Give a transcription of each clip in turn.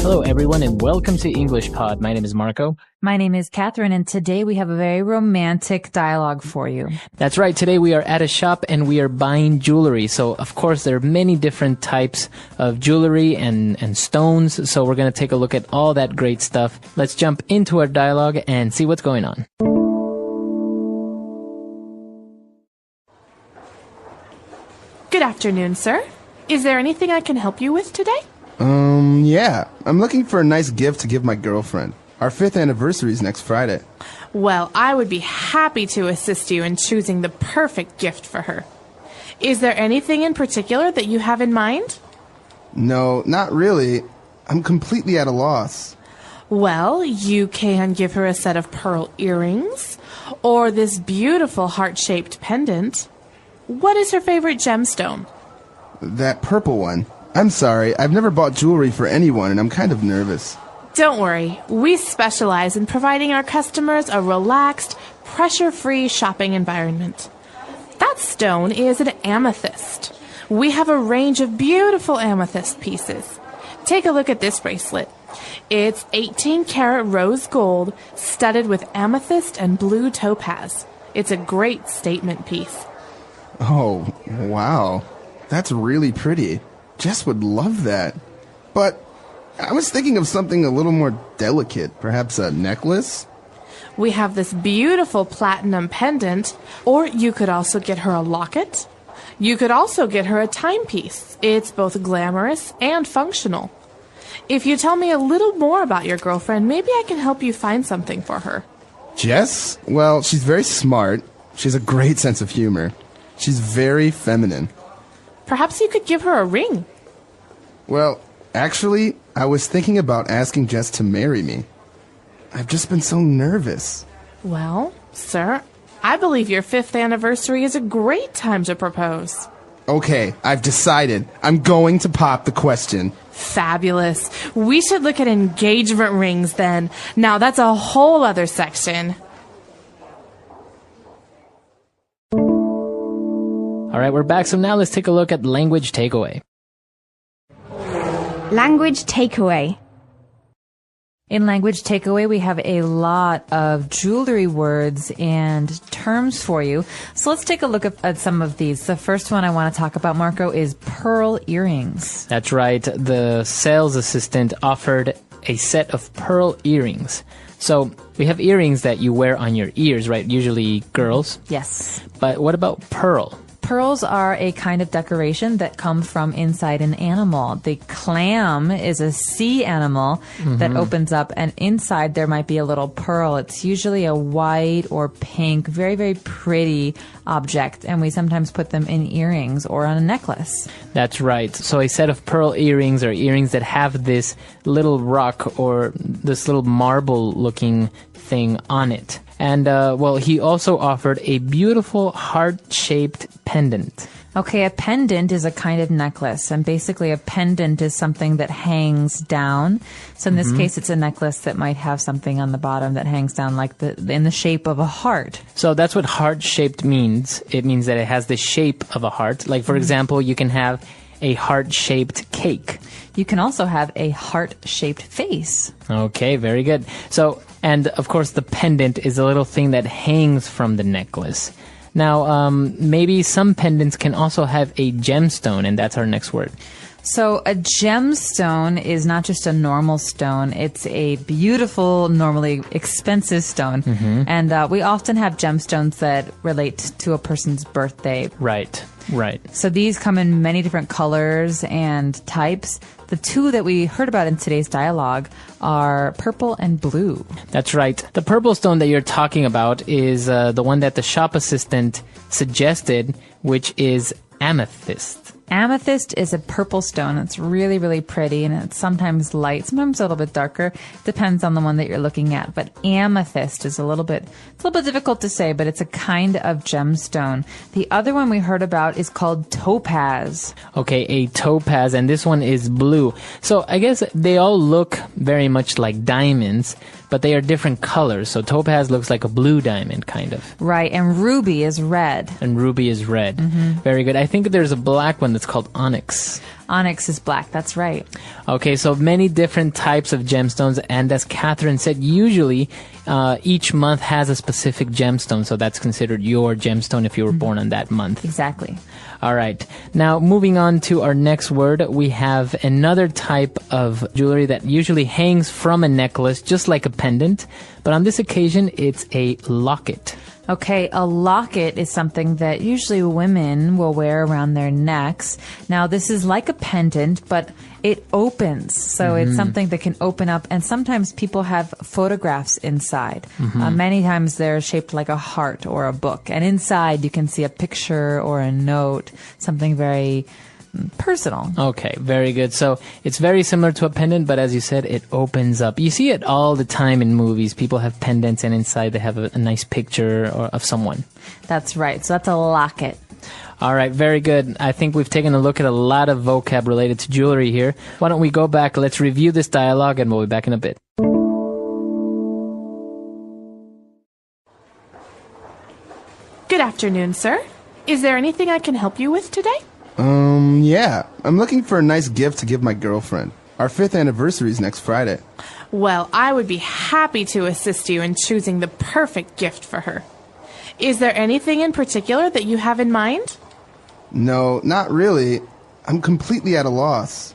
Hello, everyone, and welcome to English Pod. My name is Marco. My name is Catherine, and today we have a very romantic dialogue for you. That's right. Today we are at a shop and we are buying jewelry. So, of course, there are many different types of jewelry and stones. So we're going to take a look at all that great stuff. Let's jump into our dialogue and see what's going on. Good afternoon, sir. Is there anything I can help you with today? Yeah. I'm looking for a nice gift to give my girlfriend. Our 5th anniversary is next Friday. Well, I would be happy to assist you in choosing the perfect gift for her. Is there anything in particular that you have in mind? No, not really. I'm completely at a loss. Well, you can give her a set of pearl earrings, or this beautiful heart-shaped pendant. What is her favorite gemstone? That purple one. I'm sorry, I've never bought jewelry for anyone, and I'm kind of nervous. Don't worry, we specialize in providing our customers a relaxed, pressure-free shopping environment. That stone is an amethyst. We have a range of beautiful amethyst pieces. Take a look at this bracelet. It's 18-karat rose gold studded with amethyst and blue topaz. It's a great statement piece. Oh, wow. That's really pretty. Jess would love that. But I was thinking of something a little more delicate, perhaps a necklace? We have this beautiful platinum pendant, or you could also get her a locket. You could also get her a timepiece. It's both glamorous and functional. If you tell me a little more about your girlfriend, maybe I can help you find something for her. Jess? Well, she's very smart. She has a great sense of humor. She's very feminine. Perhaps you could give her a ring. Well, actually, I was thinking about asking Jess to marry me. I've just been so nervous. Well, sir, I believe your 5th anniversary is a great time to propose. Okay, I've decided. I'm going to pop the question. Fabulous. We should look at engagement rings then. Now, that's a whole other section. All right, we're back. So now let's take a look at language takeaway. Language takeaway. In language takeaway, we have a lot of jewelry words and terms for you. So let's take a look at some of these. The first one I want to talk about, Marco, is pearl earrings. That's right. The sales assistant offered a set of pearl earrings. So we have earrings that you wear on your ears, right? Usually girls. Yes. But what about pearl? Pearls are a kind of decoration that comes from inside an animal. The clam is a sea animal that opens up, and inside there might be a little pearl. It's usually a white or pink, very, very pretty object, and we sometimes put them in earrings or on a necklace. That's right. So a set of pearl earrings are earrings that have this little rock or this little marble-looking thing on it. And, he also offered a beautiful heart-shaped pendant. Okay, a pendant is a kind of necklace, and basically a pendant is something that hangs down. So in this case, it's a necklace that might have something on the bottom that hangs down like in the shape of a heart. So that's what heart-shaped means. It means that it has the shape of a heart. Like, for example, you can have a heart-shaped cake. You can also have a heart-shaped face. Okay, very good. So, and of course, the pendant is a little thing that hangs from the necklace. Now, maybe some pendants can also have a gemstone, and that's our next word. So a gemstone is not just a normal stone. It's a beautiful, normally expensive stone. And we often have gemstones that relate to a person's birthday. Right. So these come in many different colors and types. The two that we heard about in today's dialogue are purple and blue. That's right. The purple stone that you're talking about is the one that the shop assistant suggested, which is amethyst. Amethyst is a purple stone. It's really, really pretty, and it's sometimes light, sometimes a little bit darker. Depends on the one that you're looking at. But amethyst is a little bit difficult to say, but it's a kind of gemstone. The other one we heard about is called topaz. Okay, a topaz, and this one is blue. So I guess they all look very much like diamonds, but they are different colors. So topaz looks like a blue diamond, kind of. Right, and ruby is red. And ruby is red. Very good. I think there's a black one that's called onyx. Onyx is black, that's right. Okay, so many different types of gemstones, and as Catherine said, usually each month has a specific gemstone, so that's considered your gemstone if you were born on that month. Exactly. All right. Now, moving on to our next word, we have another type of jewelry that usually hangs from a necklace, just like a pendant, but on this occasion, it's a locket. Okay, a locket is something that usually women will wear around their necks. Now, this is like a pendant, but it opens. So it's something that can open up, and sometimes people have photographs inside. Many times they're shaped like a heart or a book, and inside you can see a picture or a note, something very personal. Okay, very good. So it's very similar to a pendant, but as you said, it opens up. You see it all the time in movies. People have pendants, and inside they have a nice picture of someone. That's right. So that's a locket. All right, very good. I think we've taken a look at a lot of vocab related to jewelry here. Why don't we go back, let's review this dialogue, and we'll be back in a bit. Good afternoon, sir. Is there anything I can help you with today? Yeah. I'm looking for a nice gift to give my girlfriend. Our 5th anniversary is next Friday. Well, I would be happy to assist you in choosing the perfect gift for her. Is there anything in particular that you have in mind? No, not really. I'm completely at a loss.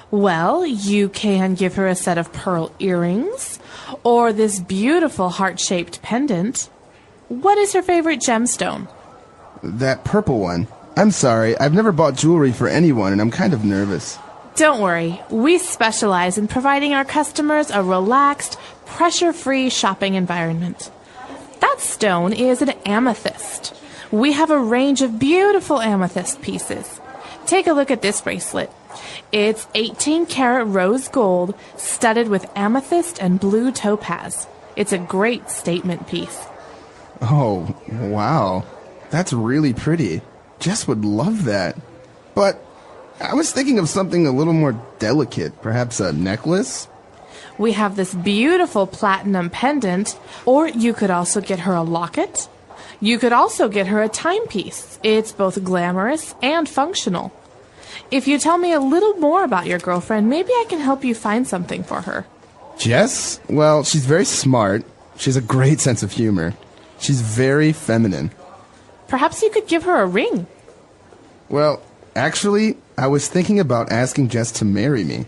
Well, you can give her a set of pearl earrings, or this beautiful heart-shaped pendant. What is her favorite gemstone? That purple one. I'm sorry, I've never bought jewelry for anyone, and I'm kind of nervous. Don't worry, we specialize in providing our customers a relaxed, pressure-free shopping environment. That stone is an amethyst. We have a range of beautiful amethyst pieces. Take a look at this bracelet. It's 18-karat rose gold studded with amethyst and blue topaz. It's a great statement piece. Oh, wow. That's really pretty. Jess would love that. But I was thinking of something a little more delicate, perhaps a necklace? We have this beautiful platinum pendant, or you could also get her a locket. You could also get her a timepiece. It's both glamorous and functional. If you tell me a little more about your girlfriend, maybe I can help you find something for her. Jess? Well, she's very smart. She has a great sense of humor. She's very feminine. Perhaps you could give her a ring. Well, actually, I was thinking about asking Jess to marry me.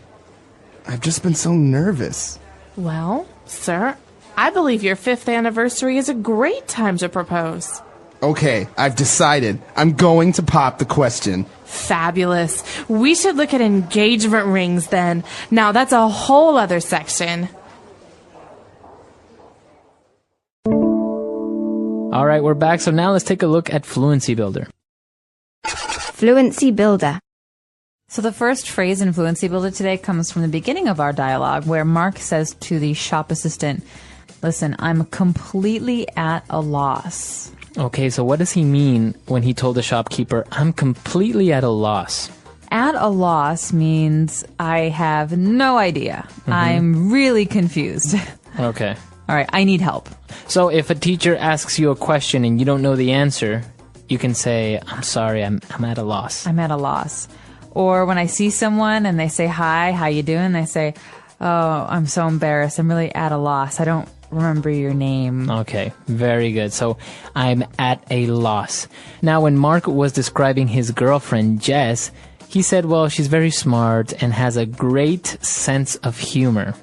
I've just been so nervous. Well, sir, I believe your 5th anniversary is a great time to propose. Okay, I've decided. I'm going to pop the question. Fabulous. We should look at engagement rings then. Now, that's a whole other section. All right, we're back. So now let's take a look at Fluency Builder. Fluency Builder. So the first phrase in Fluency Builder today comes from the beginning of our dialogue, where Mark says to the shop assistant, "Listen, I'm completely at a loss." Okay, so what does he mean when he told the shopkeeper, "I'm completely at a loss"? At a loss means I have no idea. I'm really confused. Okay. All right, I need help. So if a teacher asks you a question and you don't know the answer, you can say, "I'm sorry, I'm at a loss." I'm at a loss. Or when I see someone and they say, "Hi, how you doing?" I say, "Oh, I'm so embarrassed. I'm really at a loss. I don't remember your name." Okay, very good. So I'm at a loss. Now, when Mark was describing his girlfriend, Jess, he said, well, she's very smart and has a great sense of humor.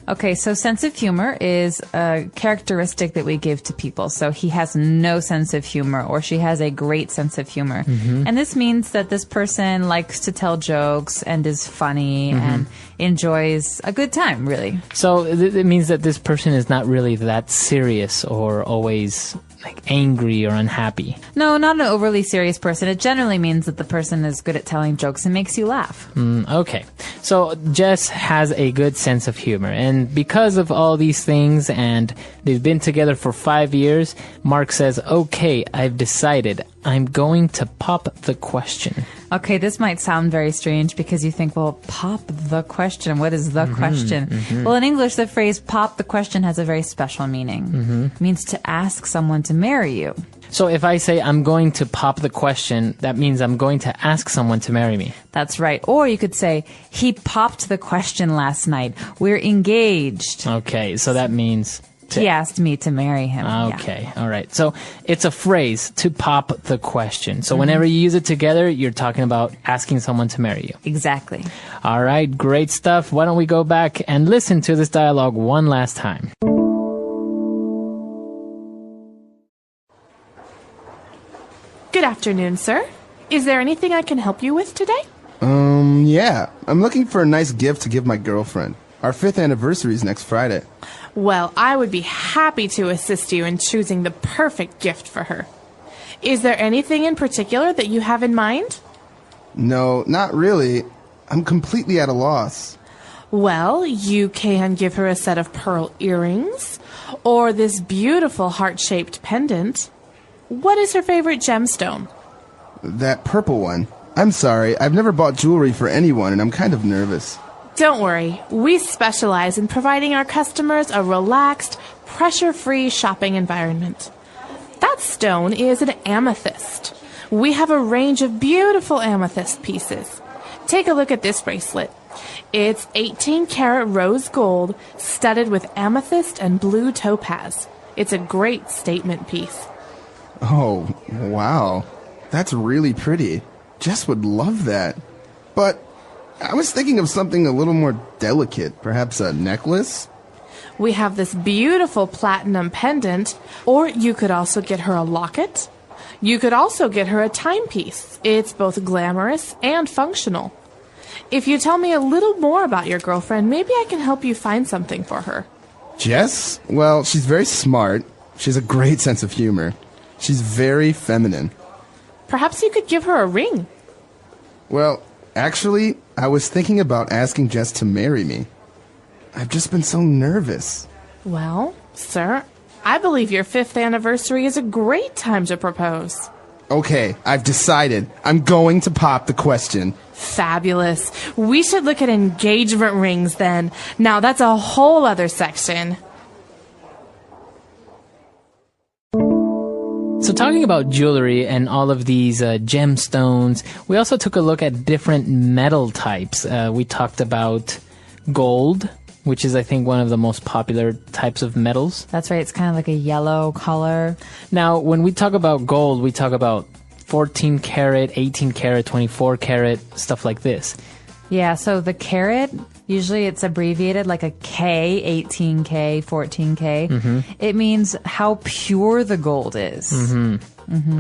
Okay, so sense of humor is a characteristic that we give to people. So he has no sense of humor, or she has a great sense of humor. And this means that this person likes to tell jokes and is funny and enjoys a good time, really. So it means that this person is not really that serious or always like angry or unhappy. No, not an overly serious person. It generally means that the person is good at telling jokes and makes you laugh. Okay. So Jess has a good sense of humor. And because of all these things, and they've been together for 5 years, Mark says, okay, I've decided. I'm going to pop the question. Okay, this might sound very strange because you think, well, pop the question. What is the question? Well, in English, the phrase pop the question has a very special meaning. It means to ask someone to marry you. So if I say I'm going to pop the question, that means I'm going to ask someone to marry me. That's right. Or you could say, he popped the question last night. We're engaged. Okay, so that means... He asked me to marry him. Okay, Yeah. all right. So it's a phrase, to pop the question. So whenever you use it together, you're talking about asking someone to marry you. Exactly. All right, great stuff. Why don't we go back and listen to this dialogue one last time? Good afternoon, sir. Is there anything I can help you with today? Yeah. I'm looking for a nice gift to give my girlfriend. Our 5th anniversary is next Friday. Well, I would be happy to assist you in choosing the perfect gift for her. Is there anything in particular that you have in mind? No, not really. I'm completely at a loss. Well, you can give her a set of pearl earrings or this beautiful heart-shaped pendant. What is her favorite gemstone? That purple one. I'm sorry, I've never bought jewelry for anyone and I'm kind of nervous. Don't worry, we specialize in providing our customers a relaxed, pressure-free shopping environment. That stone is an amethyst. We have a range of beautiful amethyst pieces. Take a look at this bracelet. It's 18-karat rose gold studded with amethyst and blue topaz. It's a great statement piece. Oh, wow. That's really pretty. Jess would love that. But I was thinking of something a little more delicate, perhaps a necklace? We have this beautiful platinum pendant, or you could also get her a locket. You could also get her a timepiece. It's both glamorous and functional. If you tell me a little more about your girlfriend, maybe I can help you find something for her. Jess? Well, she's very smart. She has a great sense of humor. She's very feminine. Perhaps you could give her a ring. Well, actually, I was thinking about asking Jess to marry me. I've just been so nervous. Well, sir, I believe your 5th anniversary is a great time to propose. Okay, I've decided. I'm going to pop the question. Fabulous. We should look at engagement rings then. Now, that's a whole other section. So talking about jewelry and all of these gemstones, we also took a look at different metal types. We talked about gold, which is, I think, one of the most popular types of metals. That's right. It's kind of like a yellow color. Now, when we talk about gold, we talk about 14 karat, 18 karat, 24 karat, stuff like this. Yeah, so the carat, usually it's abbreviated like a K, 18K, 14K. It means how pure the gold is.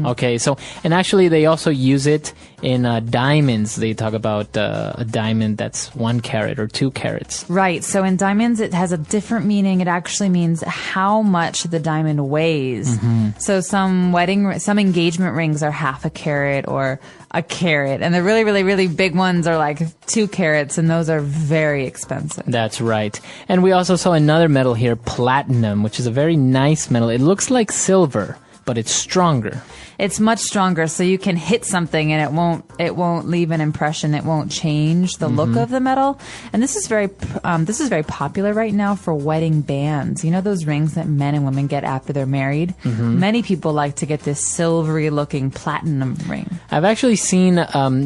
Okay, so, and actually they also use it in diamonds. They talk about a diamond that's 1 carat or 2 carats. Right, so in diamonds it has a different meaning. It actually means how much the diamond weighs. So some engagement rings are half a carat or a carat, and the really, really, really big ones are like 2 carats, and those are very expensive. That's right. And we also saw another metal here, platinum, which is a very nice metal. It looks like silver, but it's stronger. It's much stronger, so you can hit something and it won't leave an impression. It won't change the look of the metal. And this is very popular right now for wedding bands. You know those rings that men and women get after they're married? Many people like to get this silvery looking platinum ring. I've actually seen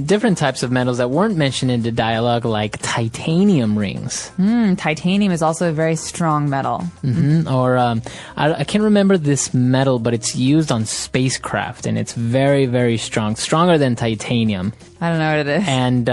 different types of metals that weren't mentioned in the dialogue, like titanium rings. Titanium is also a very strong metal. Or I can't remember this metal, but it's used on spacecraft, and it's very, very strong, stronger than titanium. I don't know what it is. And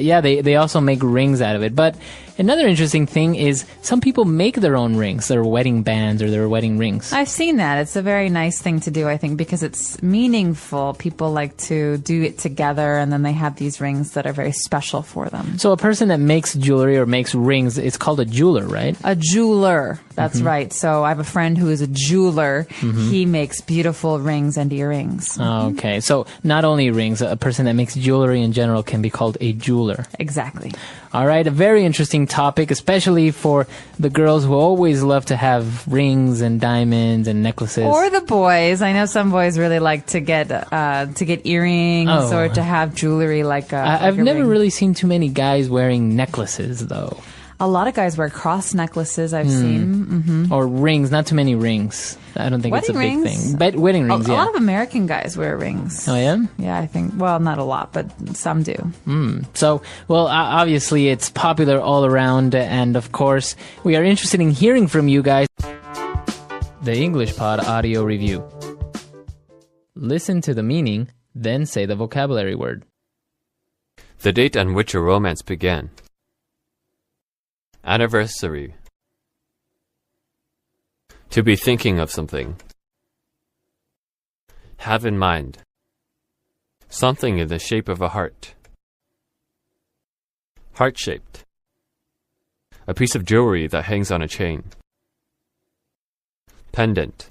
yeah, they also make rings out of it. But another interesting thing is some people make their own rings, their wedding bands or their wedding rings. I've seen that. It's a very nice thing to do, I think, because it's meaningful. People like to do it together, and then they have these rings that are very special for them. So a person that makes jewelry or makes rings, it's called a jeweler, right? A jeweler. That's right. So I have a friend who is a jeweler. He makes beautiful rings and earrings. Okay. So not only rings, a person that makes jewelry jewelry in general can be called a jeweler. Exactly. All right, a very interesting topic, especially for the girls who always love to have rings and diamonds and necklaces. Or the boys. I know some boys really like to get earrings or to have jewelry like I've a never ring. really seen too many guys wearing necklaces, though. A lot of guys wear cross necklaces, I've seen. Or rings, not too many rings. I don't think it's a Wedding big rings? thing. But wedding rings, A yeah. lot of American guys wear rings. Oh, yeah? Yeah, I think. Well, not a lot, but some do. So, well, obviously it's popular all around, and of course, we are interested in hearing from you guys. The English Pod Audio Review. Listen to the meaning, then say the vocabulary word. The date on which a romance began. Anniversary. To be thinking of something. Have in mind. Something in the shape of a heart. Heart-shaped. A piece of jewelry that hangs on a chain. Pendant.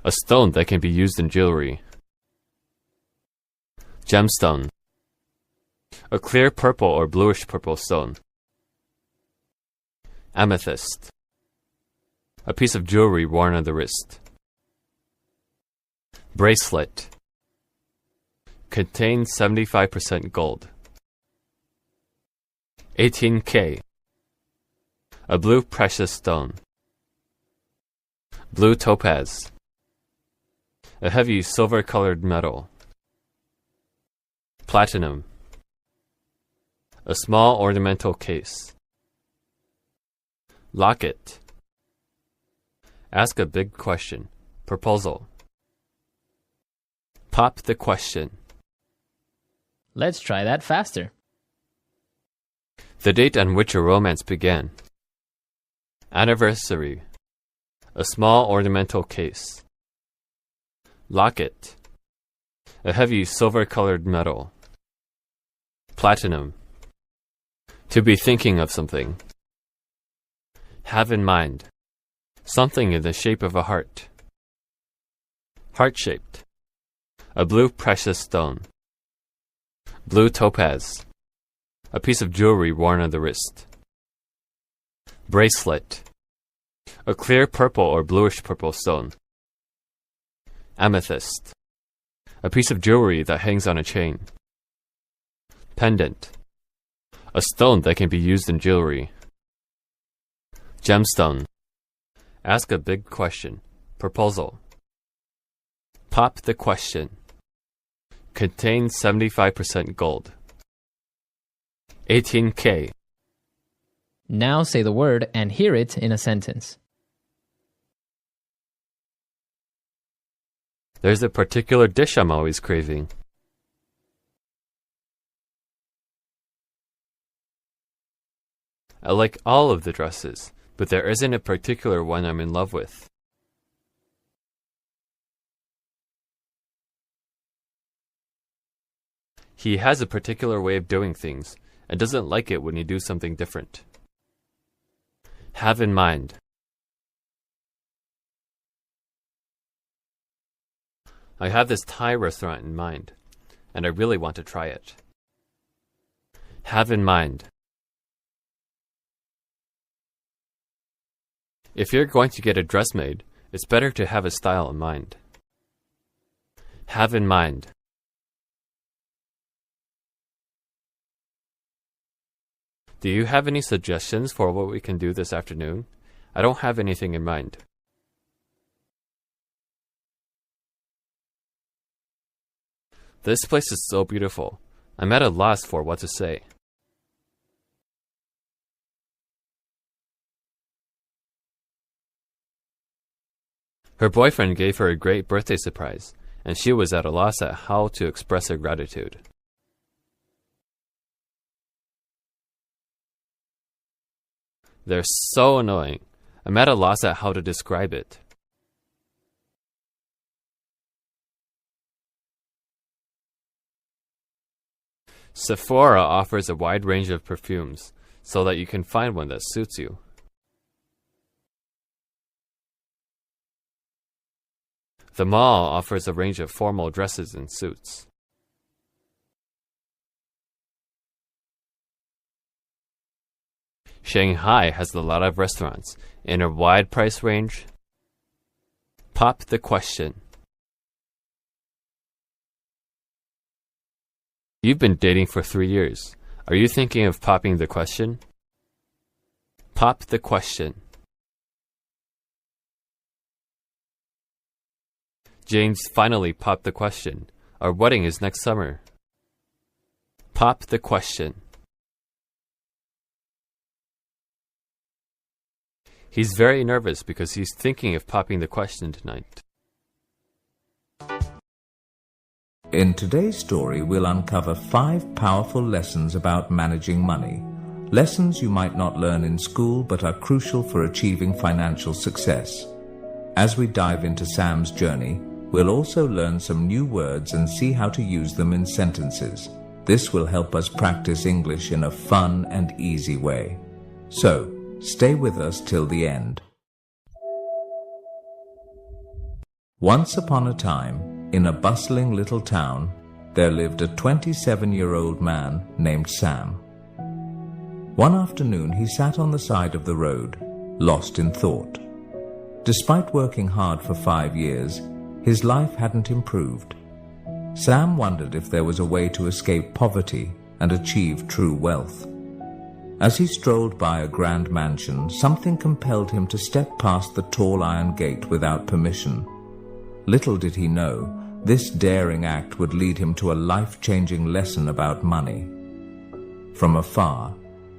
A stone that can be used in jewelry. Gemstone. A clear purple or bluish purple stone. Amethyst. A piece of jewelry worn on the wrist. Bracelet. Contains 75% gold. 18K. A blue precious stone. Blue topaz. A heavy silver-colored metal. Platinum. A small ornamental case. Locket. Ask a big question. Proposal. Pop the question. Let's try that faster. The date on which a romance began. Anniversary. A small ornamental case. Locket. A heavy silver-colored metal. Platinum. To be thinking of something. Have in mind. Something in the shape of a heart. Heart-shaped. A blue precious stone. Blue topaz. A piece of jewelry worn on the wrist. Bracelet. A clear purple or bluish purple stone. Amethyst. A piece of jewelry that hangs on a chain. Pendant. A stone that can be used in jewelry. Gemstone. Ask a big question. Proposal. Pop the question. Contains 75% gold. 18K. Now say the word and hear it in a sentence. There's a particular dish I'm always craving. I like all of the dresses, but there isn't a particular one I'm in love with. He has a particular way of doing things, and doesn't like it when you do something different. Have in mind. I have this Thai restaurant in mind, and I really want to try it. Have in mind. If you're going to get a dress made, it's better to have a style in mind. Have in mind. Do you have any suggestions for what we can do this afternoon? I don't have anything in mind. This place is so beautiful. I'm at a loss for what to say. Her boyfriend gave her a great birthday surprise, and she was at a loss at how to express her gratitude. They're so annoying. I'm at a loss at how to describe it. Sephora offers a wide range of perfumes, so that you can find one that suits you. The mall offers a range of formal dresses and suits. Shanghai has a lot of restaurants in a wide price range. Pop the question. You've been dating for 3 years. Are you thinking of popping the question? Pop the question. James finally popped the question. Our wedding is next summer. Pop the question. He's very nervous because he's thinking of popping the question tonight. In today's story, we'll uncover 5 powerful lessons about managing money. Lessons you might not learn in school but are crucial for achieving financial success. As we dive into Sam's journey, we'll also learn some new words and see how to use them in sentences. This will help us practice English in a fun and easy way. So, stay with us till the end. Once upon a time, in a bustling little town, there lived a 27-year-old man named Sam. One afternoon, he sat on the side of the road, lost in thought. Despite working hard for 5 years, his life hadn't improved. Sam wondered if there was a way to escape poverty and achieve true wealth. As he strolled by a grand mansion, something compelled him to step past the tall iron gate without permission. Little did he know, this daring act would lead him to a life-changing lesson about money. From afar,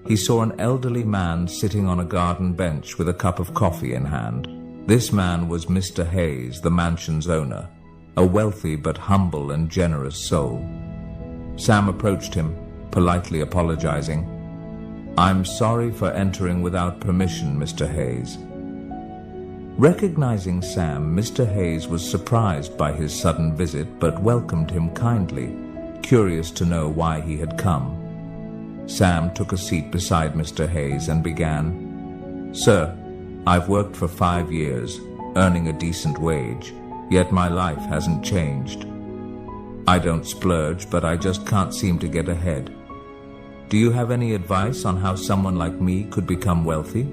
he saw an elderly man sitting on a garden bench with a cup of coffee in hand. This man was Mr. Hayes, the mansion's owner, a wealthy but humble and generous soul. Sam approached him, politely apologizing. "I'm sorry for entering without permission, Mr. Hayes." Recognizing Sam, Mr. Hayes was surprised by his sudden visit but welcomed him kindly, curious to know why he had come. Sam took a seat beside Mr. Hayes and began, "Sir, I've worked for 5 years, earning a decent wage, yet my life hasn't changed. I don't splurge, but I just can't seem to get ahead. Do you have any advice on how someone like me could become wealthy?"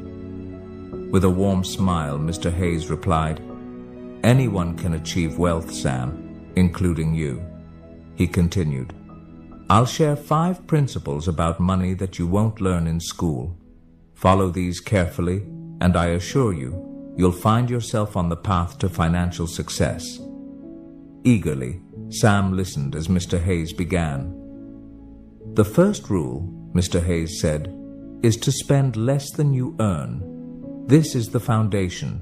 With a warm smile, Mr. Hayes replied, "Anyone can achieve wealth, Sam, including you." He continued, "I'll share 5 principles about money that you won't learn in school. Follow these carefully, and I assure you, you'll find yourself on the path to financial success." Eagerly, Sam listened as Mr. Hayes began. "The first rule," Mr. Hayes said, "is to spend less than you earn. This is the foundation.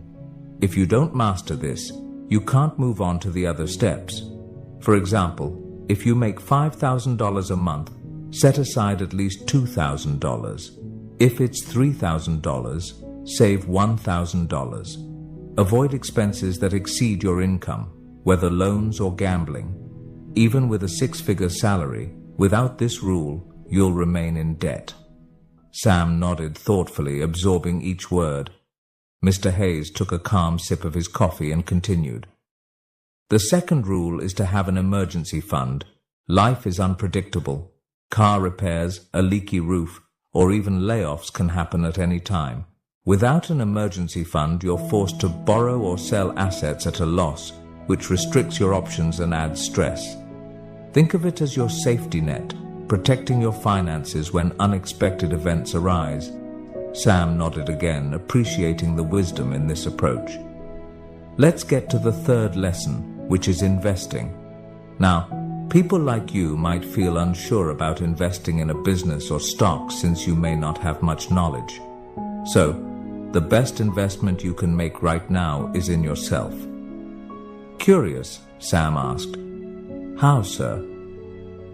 If you don't master this, you can't move on to the other steps. For example, if you make $5,000 a month, set aside at least $2,000. If it's $3,000, save $1,000. Avoid expenses that exceed your income, whether loans or gambling. Even with a 6-figure salary, without this rule, you'll remain in debt." Sam nodded thoughtfully, absorbing each word. Mr. Hayes took a calm sip of his coffee and continued. "The second rule is to have an emergency fund. Life is unpredictable. Car repairs, a leaky roof, or even layoffs can happen at any time. Without an emergency fund, you're forced to borrow or sell assets at a loss, which restricts your options and adds stress. Think of it as your safety net, protecting your finances when unexpected events arise." Sam nodded again, appreciating the wisdom in this approach. Let's get to the third lesson, which is investing. Now, people like you might feel unsure about investing in a business or stock since you may not have much knowledge. So, the best investment you can make right now is in yourself. Curious, Sam asked. "How, sir?"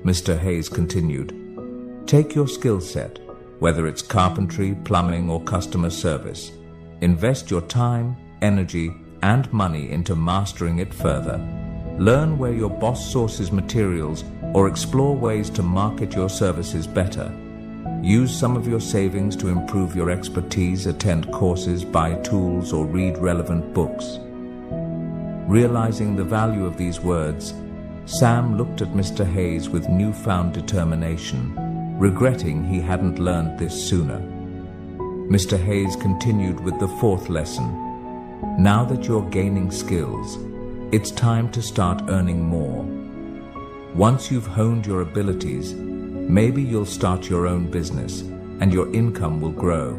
Mr. Hayes continued, "Take your skill set, whether it's carpentry, plumbing, or customer service. Invest your time, energy, and money into mastering it further. Learn where your boss sources materials or explore ways to market your services better. Use some of your savings to improve your expertise, attend courses, buy tools, or read relevant books." Realizing the value of these words, Sam looked at Mr. Hayes with newfound determination, regretting he hadn't learned this sooner. Mr. Hayes continued with the fourth lesson. Now that you're gaining skills, it's time to start earning more. Once you've honed your abilities, maybe you'll start your own business and your income will grow.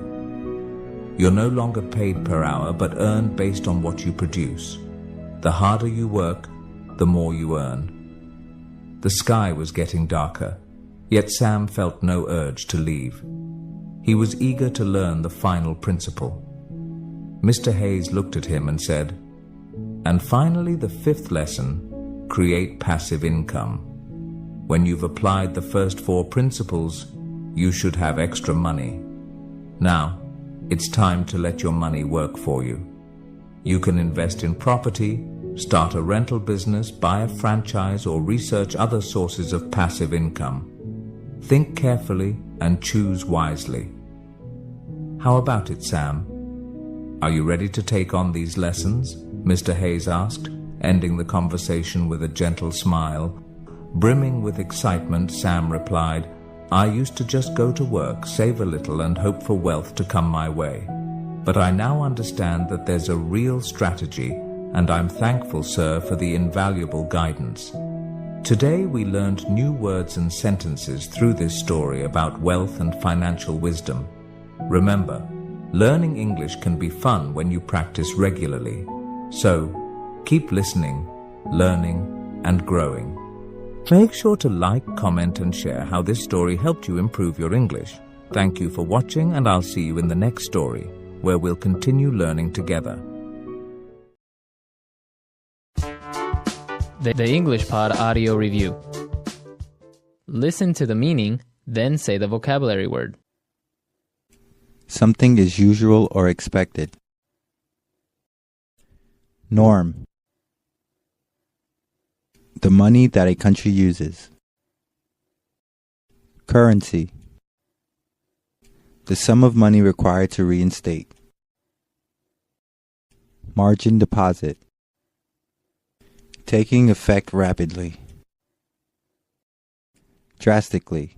You're no longer paid per hour but earn based on what you produce. The harder you work, the more you earn. The sky was getting darker, yet Sam felt no urge to leave. He was eager to learn the final principle. Mr. Hayes looked at him and said, "And finally, the fifth lesson, create passive income. When you've applied the first 4 principles, you should have extra money. Now, it's time to let your money work for you. You can invest in property, start a rental business, buy a franchise, or research other sources of passive income. Think carefully and choose wisely." "How about it, Sam? Are you ready to take on these lessons?" Mr. Hayes asked, ending the conversation with a gentle smile. Brimming with excitement, Sam replied, "I used to just go to work, save a little, and hope for wealth to come my way. But I now understand that there's a real strategy, and I'm thankful, sir, for the invaluable guidance." Today we learned new words and sentences through this story about wealth and financial wisdom. Remember, learning English can be fun when you practice regularly. So, keep listening, learning, and growing. Make sure to like, comment, and share how this story helped you improve your English. Thank you for watching, and I'll see you in the next story, where we'll continue learning together. The English Pod Audio Review. Listen to the meaning, then say the vocabulary word. Something is usual or expected. Norm. The money that a country uses. Currency. The sum of money required to reinstate. Margin deposit. Taking effect rapidly. Drastically.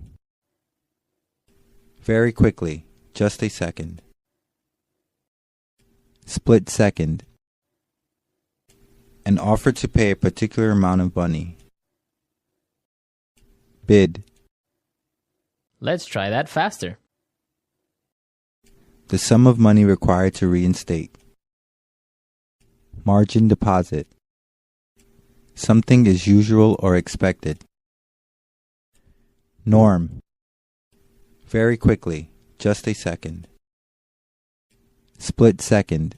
Very quickly, just a second. Split second. An offer to pay a particular amount of money. Bid. Let's try that faster. The sum of money required to reinstate. Margin deposit. Something is usual or expected. Norm. Very quickly, just a second. Split second.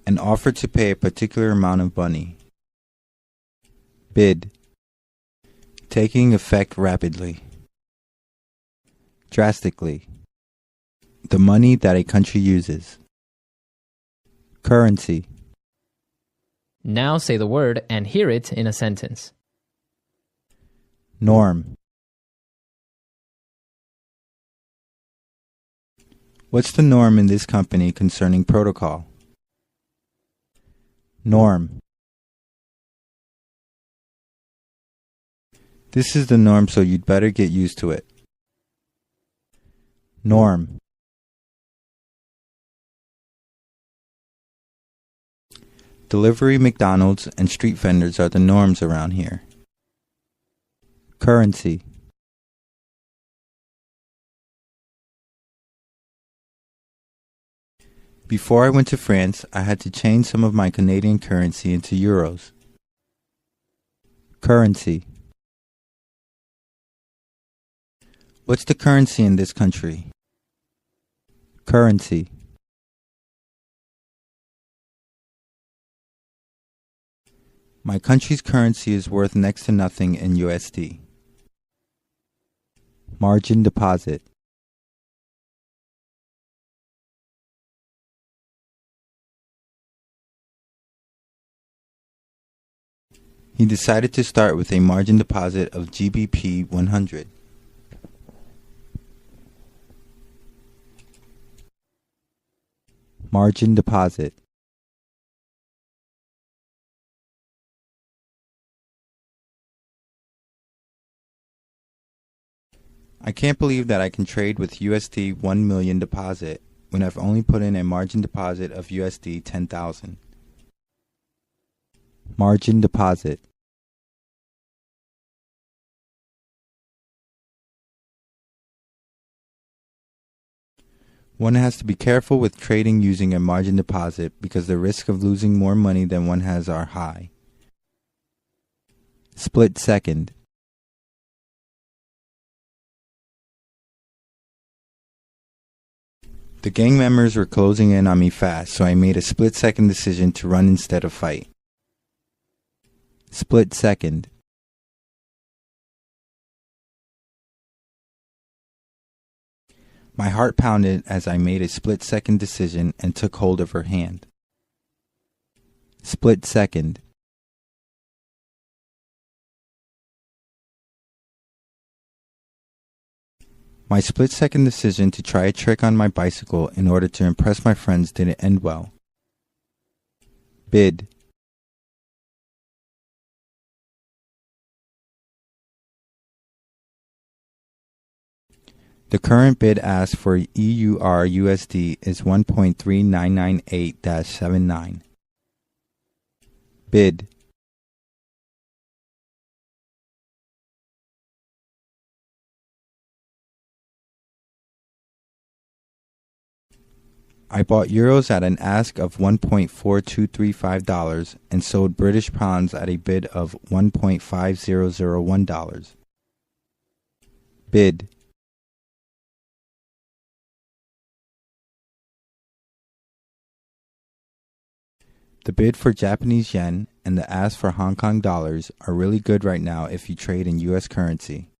An offer to pay a particular amount of money. Bid. Taking effect rapidly. Drastically. The money that a country uses. Currency. Now say the word and hear it in a sentence. Norm. What's the norm in this company concerning protocol? Norm. This is the norm, so you'd better get used to it. Norm. Delivery, McDonald's, and street vendors are the norms around here. Currency. Before I went to France, I had to change some of my Canadian currency into euros. Currency. What's the currency in this country? Currency. My country's currency is worth next to nothing in USD. Margin deposit. He decided to start with a margin deposit of GBP 100. Margin deposit. I can't believe that I can trade with USD 1 million deposit when I've only put in a margin deposit of USD 10,000. Margin deposit. One has to be careful with trading using a margin deposit because the risk of losing more money than one has are high. Split second. The gang members were closing in on me fast, so I made a split-second decision to run instead of fight. Split second. My heart pounded as I made a split-second decision and took hold of her hand. Split second. My split-second decision to try a trick on my bicycle in order to impress my friends didn't end well. Bid. The current bid ask for EUR USD is 1.3998-79. Bid. I bought euros at an ask of $1.4235 and sold British pounds at a bid of $1.5001. Bid. The bid for Japanese yen and the ask for Hong Kong dollars are really good right now if you trade in US currency.